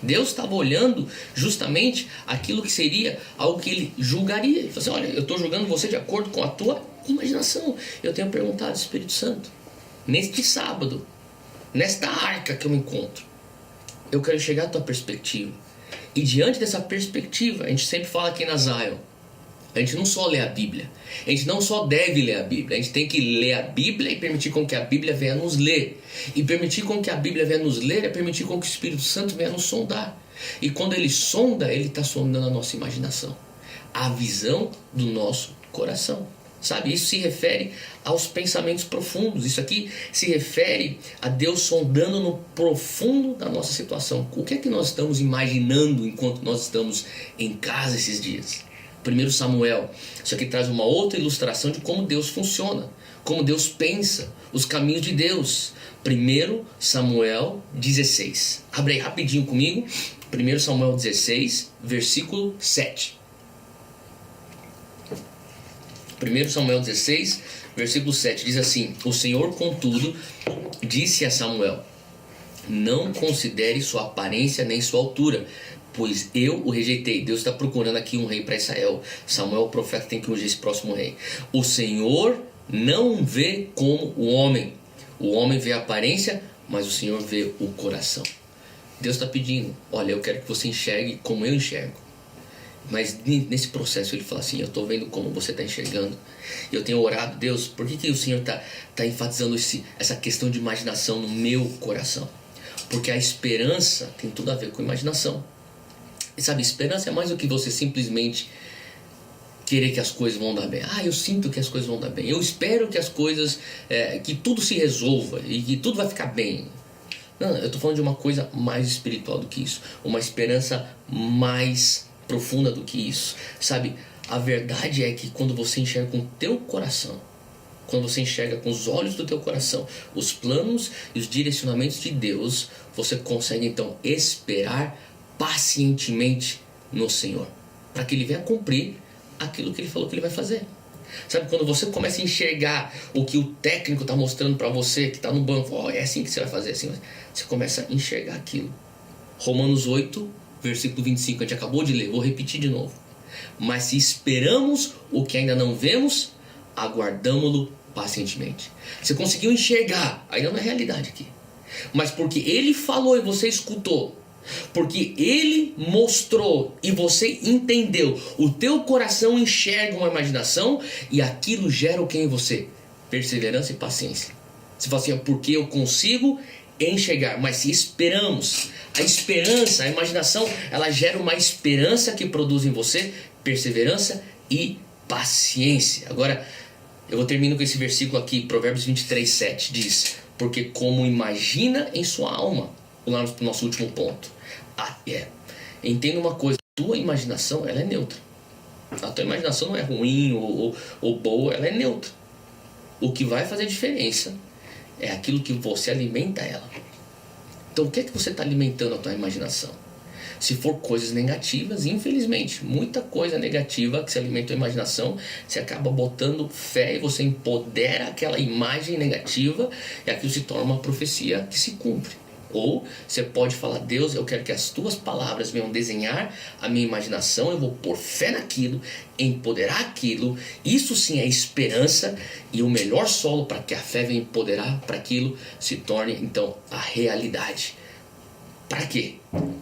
Deus estava olhando justamente aquilo que seria algo que ele julgaria. Ele falou assim: olha, eu estou julgando você de acordo com a tua imaginação. Eu tenho perguntado ao Espírito Santo, neste sábado, nesta arca que eu me encontro, eu quero chegar à tua perspectiva. E diante dessa perspectiva, a gente sempre fala aqui na Zion, a gente não só lê a Bíblia, a gente não só deve ler a Bíblia, a gente tem que ler a Bíblia e permitir com que a Bíblia venha nos ler. E permitir com que a Bíblia venha nos ler é permitir com que o Espírito Santo venha nos sondar. E quando ele sonda, ele está sondando a nossa imaginação, a visão do nosso coração. Sabe, isso se refere aos pensamentos profundos. Isso aqui se refere a Deus sondando no profundo da nossa situação. O que é que nós estamos imaginando enquanto nós estamos em casa esses dias? 1 Samuel, isso aqui traz uma outra ilustração de como Deus funciona, como Deus pensa, os caminhos de Deus. 1 Samuel 16. Abre aí rapidinho comigo. 1 Samuel 16, versículo 7. 1 Samuel 16, versículo 7 diz assim: o Senhor, contudo, disse a Samuel: não considere sua aparência nem sua altura, pois eu o rejeitei. Deus está procurando aqui um rei para Israel. Samuel, o profeta, tem que ungir esse próximo rei. O Senhor não vê como o homem. O homem vê a aparência, mas o Senhor vê o coração. Deus está pedindo: olha, eu quero que você enxergue como eu enxergo. Mas nesse processo ele fala assim: eu estou vendo como você está enxergando. Eu tenho orado: Deus, por que o Senhor está enfatizando essa questão de imaginação no meu coração? Porque a esperança tem tudo a ver com imaginação. E sabe, esperança é mais do que você simplesmente querer que as coisas vão dar bem. Eu sinto que as coisas vão dar bem. Eu espero que as coisas, que tudo se resolva e que tudo vai ficar bem. Não, eu estou falando de uma coisa mais espiritual do que isso. Uma esperança mais profunda do que isso. Sabe, a verdade é que quando você enxerga com o teu coração, quando você enxerga com os olhos do teu coração os planos e os direcionamentos de Deus, você consegue então esperar pacientemente no Senhor, para que Ele venha cumprir aquilo que Ele falou que Ele vai fazer. Sabe, quando você começa a enxergar o que o técnico está mostrando para você, que está no banco, é assim que você vai fazer, assim, você começa a enxergar aquilo. Romanos 8, versículo 25, a gente acabou de ler, vou repetir de novo. Mas se esperamos o que ainda não vemos, aguardamo-lo pacientemente. Você conseguiu enxergar, ainda não é realidade aqui, mas porque Ele falou e você escutou, Porque Ele mostrou e você entendeu. O teu coração enxerga uma imaginação e aquilo gera o que em você? Perseverança e paciência. Você fala assim, porque eu consigo enxergar. Mas se esperamos, a esperança, a imaginação, ela gera uma esperança que produz em você perseverança e paciência. Agora, eu vou terminar com esse versículo aqui, Provérbios 23:7, diz: porque como imagina em sua alma, vamos lá para o nosso último ponto. Entenda uma coisa, a tua imaginação, ela é neutra. A tua imaginação não é ruim ou boa, ela é neutra. O que vai fazer diferença é aquilo que você alimenta ela. Então o que é que você está alimentando a tua imaginação? Se for coisas negativas, infelizmente, muita coisa negativa que se alimenta a imaginação, você acaba botando fé e você empodera aquela imagem negativa e aquilo se torna uma profecia que se cumpre. Ou você pode falar, Deus, eu quero que as tuas palavras venham desenhar a minha imaginação, eu vou pôr fé naquilo, empoderar aquilo. Isso sim é esperança, e o melhor solo para que a fé venha empoderar para aquilo se torne então a realidade. Para quê?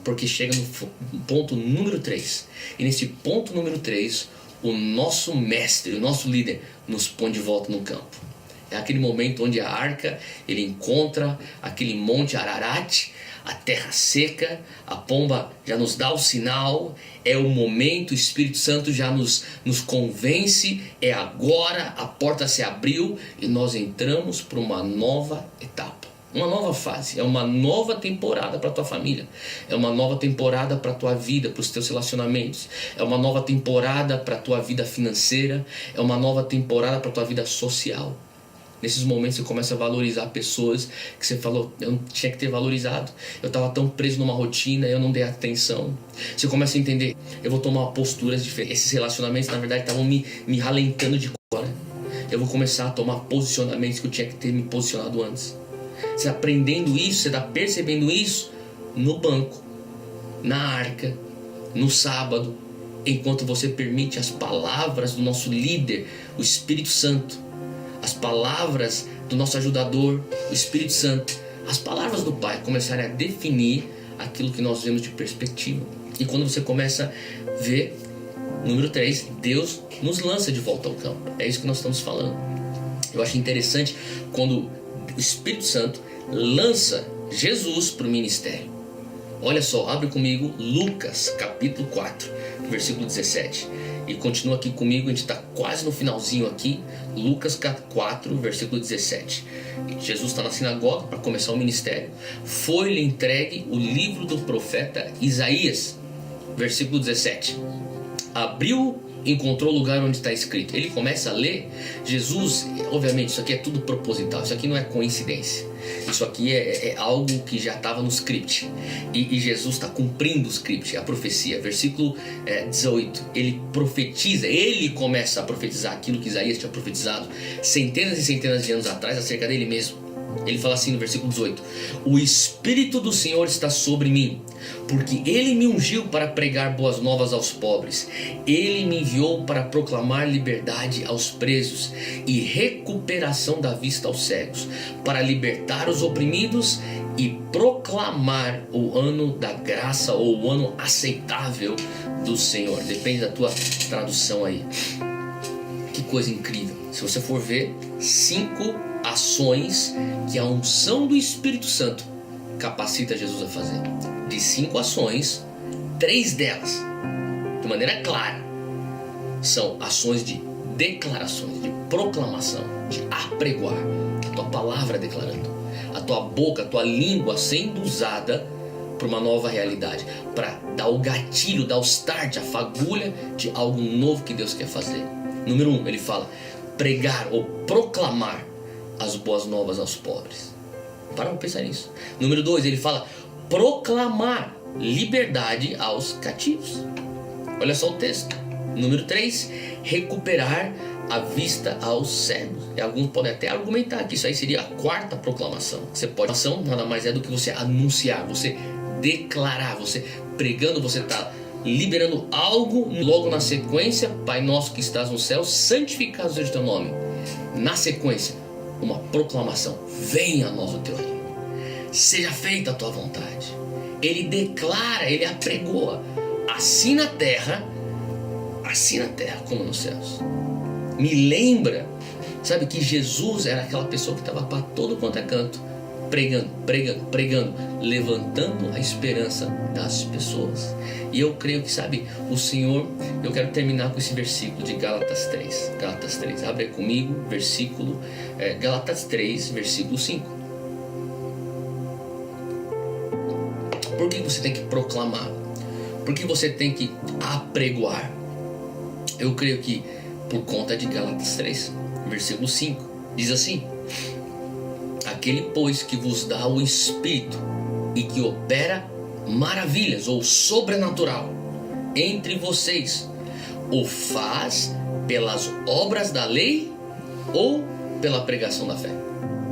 Porque chega no ponto número 3. E nesse ponto número 3, o nosso mestre, o nosso líder nos põe de volta no campo. É aquele momento onde a arca, ele encontra aquele monte Ararat, a terra seca, a pomba já nos dá o sinal, é o momento, o Espírito Santo já nos convence, é agora, a porta se abriu e nós entramos para uma nova etapa. Uma nova fase, é uma nova temporada para a tua família, é uma nova temporada para a tua vida, para os teus relacionamentos, é uma nova temporada para a tua vida financeira, é uma nova temporada para a tua vida social. Nesses momentos você começa a valorizar pessoas que você falou, eu não tinha que ter valorizado. Eu estava tão preso numa rotina, eu não dei atenção. Você começa a entender, eu vou tomar posturas diferentes. Esses relacionamentos, na verdade, estavam me ralentando de cor. Eu vou começar a tomar posicionamentos que eu tinha que ter me posicionado antes. Você está aprendendo isso, você está percebendo isso no banco, na arca, no sábado, enquanto você permite as palavras do nosso líder, o Espírito Santo, as palavras do nosso ajudador, o Espírito Santo, as palavras do Pai começarem a definir aquilo que nós vemos de perspectiva. E quando você começa a ver, número 3, Deus nos lança de volta ao campo. É isso que nós estamos falando. Eu acho interessante quando o Espírito Santo lança Jesus para o ministério. Olha só, abre comigo Lucas capítulo 4, versículo 17. E continua aqui comigo, a gente está quase no finalzinho aqui. Lucas 4, versículo 17. Jesus está na sinagoga para começar o ministério. Foi-lhe entregue o livro do profeta Isaías. Versículo 17. Abriu, encontrou o lugar onde está escrito. Ele começa a ler. Jesus, obviamente, isso aqui é tudo proposital. Isso aqui não é coincidência. Isso aqui é algo que já estava no script. E Jesus está cumprindo o script, a profecia. Versículo 18. Ele profetiza, ele começa a profetizar aquilo que Isaías tinha profetizado centenas e centenas de anos atrás acerca dele mesmo. Ele fala assim no versículo 18: o Espírito do Senhor está sobre mim, porque Ele me ungiu para pregar boas novas aos pobres. Ele me enviou para proclamar liberdade aos presos e recuperação da vista aos cegos, para libertar os oprimidos e proclamar o ano da graça, ou o ano aceitável do Senhor. Depende da tua tradução aí. Que coisa incrível. Se você for ver, 5 ações que a unção do Espírito Santo capacita Jesus a fazer. De 5 ações, 3 delas, de maneira clara, são ações de declarações, de proclamação, de apregoar. A tua palavra declarando, a tua boca, a tua língua sendo usada para uma nova realidade, para dar o gatilho, dar o start, a fagulha de algo novo que Deus quer fazer. Número 1, ele fala pregar ou proclamar as boas novas aos pobres. Para pensar nisso. Número 2, ele fala proclamar liberdade aos cativos. Olha só o texto. Número 3, recuperar a vista aos cegos. E alguns podem até argumentar que isso aí seria a 4ª proclamação. Você pode, ação nada mais é do que você anunciar, você declarar, você pregando, você está liberando algo. Logo na sequência, Pai nosso que estás no céu, santificado seja o teu nome. Na sequência, uma proclamação: venha a nós o teu reino. seja feita a tua vontade. Ele declara, ele apregoa, assim na terra como nos céus. Me lembra, sabe, que Jesus era aquela pessoa que estava para todo quanto é canto, pregando, levantando a esperança das pessoas. E eu creio que, sabe, o Senhor, eu quero terminar com esse versículo de Gálatas 3. Gálatas 3, abre comigo, Gálatas 3, versículo 5. Por que você tem que proclamar? Por que você tem que apregoar? Eu creio que por conta de Gálatas 3, versículo 5, diz assim: aquele, pois, que vos dá o Espírito e que opera maravilhas ou sobrenatural entre vocês, o faz pelas obras da lei ou pela pregação da fé?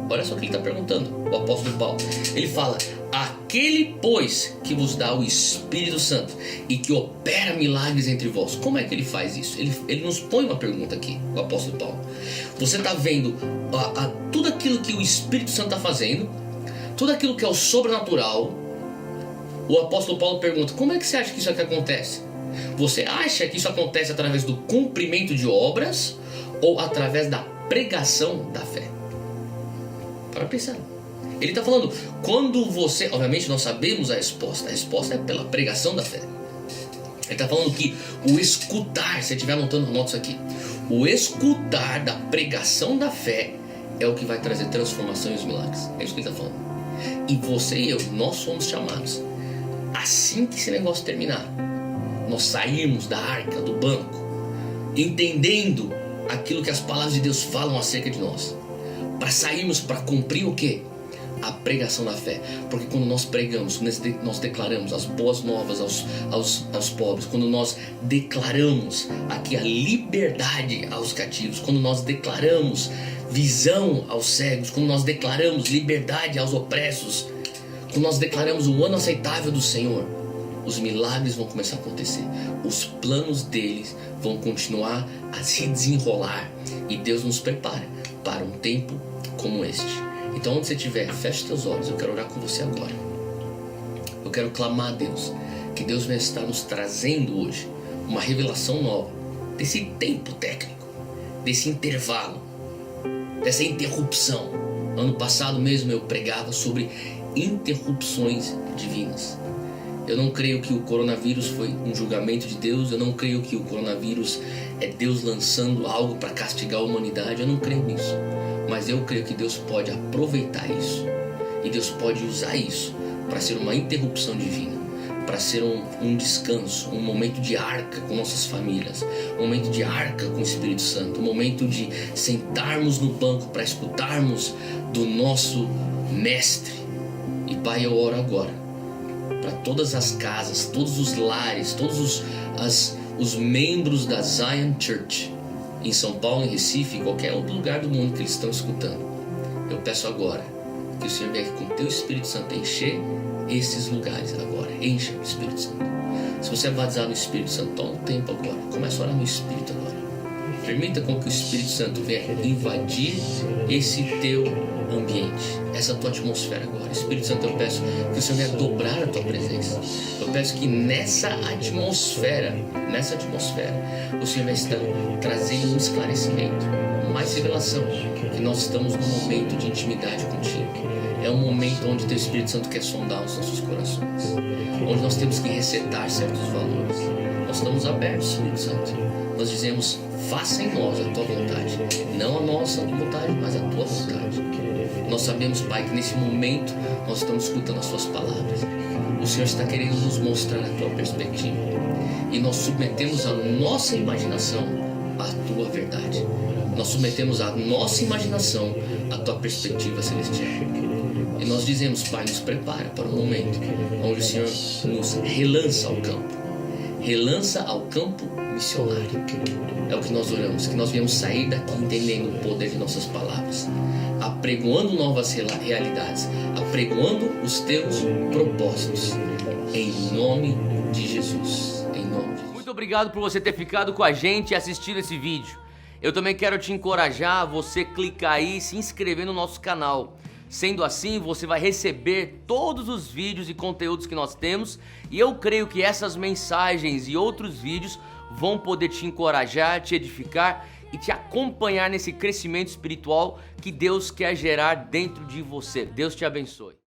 Olha só o que ele está perguntando, o apóstolo Paulo. Ele fala: aquele, pois, que vos dá o Espírito Santo e que opera milagres entre vós. Como é que ele faz isso? Ele nos põe uma pergunta aqui, o apóstolo Paulo. Você está vendo tudo aquilo que o Espírito Santo está fazendo, tudo aquilo que é o sobrenatural. O apóstolo Paulo pergunta: como é que você acha que isso aqui acontece? Você acha que isso acontece através do cumprimento de obras ou através da pregação da fé? Para pensar. Ele está falando, quando você... Obviamente nós sabemos a resposta é pela pregação da fé. Ele está falando que o escutar, se você estiver anotando, anota isso aqui. O escutar da pregação da fé é o que vai trazer transformação e os milagres. É isso que ele está falando. E você e eu, nós somos chamados, assim que esse negócio terminar, nós sairmos da arca, do banco, entendendo aquilo que as palavras de Deus falam acerca de nós, para sairmos para cumprir o quê? A pregação da fé. Porque quando nós pregamos, nós declaramos as boas novas aos pobres, quando nós declaramos aqui a liberdade aos cativos, quando nós declaramos visão aos cegos, quando nós declaramos liberdade aos opressos, quando nós declaramos o ano aceitável do Senhor, os milagres vão começar a acontecer, os planos deles vão continuar a se desenrolar e Deus nos prepara para um tempo como este. Então, onde você estiver, feche teus olhos. Eu quero orar com você agora. Eu quero clamar a Deus, que Deus vai estar nos trazendo hoje uma revelação nova desse tempo técnico, desse intervalo, dessa interrupção. Ano passado mesmo eu pregava sobre interrupções divinas. Eu não creio que o coronavírus foi um julgamento de Deus. Eu não creio que o coronavírus é Deus lançando algo para castigar a humanidade. Eu não creio nisso. Mas eu creio que Deus pode aproveitar isso. E Deus pode usar isso para ser uma interrupção divina, para ser um descanso, um momento de arca com nossas famílias, um momento de arca com o Espírito Santo, um momento de sentarmos no banco para escutarmos do nosso Mestre. E Pai, eu oro agora para todas as casas, todos os lares, todos os membros da Zion Church, em São Paulo, em Recife, em qualquer outro lugar do mundo que eles estão escutando. Eu peço agora que o Senhor venha com o Teu Espírito Santo encher esses lugares agora. Encha o Espírito Santo. Se você é batizado no Espírito Santo, toma um tempo agora. Começa a orar no Espírito agora. Permita com que o Espírito Santo venha invadir esse teu ambiente, essa tua atmosfera agora. Espírito Santo, eu peço que o Senhor venha dobrar a tua presença. Eu peço que nessa atmosfera, o Senhor vai estar trazendo um esclarecimento, mais revelação, que nós estamos num momento de intimidade contigo. É um momento onde o teu Espírito Santo quer sondar os nossos corações, onde nós temos que resetar certos valores. Nós estamos abertos, Espírito Santo. Nós dizemos: faça em nós a tua vontade, não a nossa vontade, mas a tua vontade. Nós sabemos, Pai, que nesse momento nós estamos escutando as tuas palavras. O Senhor está querendo nos mostrar a tua perspectiva, e nós submetemos a nossa imaginação à tua verdade. Nós submetemos a nossa imaginação à tua perspectiva celestial. E nós dizemos: Pai, nos prepara para o momento onde o Senhor nos relança ao campo missionário. É o que nós oramos, que nós viemos sair daqui entendendo o poder de nossas palavras, apregoando novas realidades, apregoando os teus propósitos, em nome de Jesus. Em nome de Jesus. Muito obrigado por você ter ficado com a gente e assistido esse vídeo. Eu também quero te encorajar a você clicar aí e se inscrever no nosso canal. Sendo assim, você vai receber todos os vídeos e conteúdos que nós temos, e eu creio que essas mensagens e outros vídeos vão poder te encorajar, te edificar e te acompanhar nesse crescimento espiritual que Deus quer gerar dentro de você. Deus te abençoe.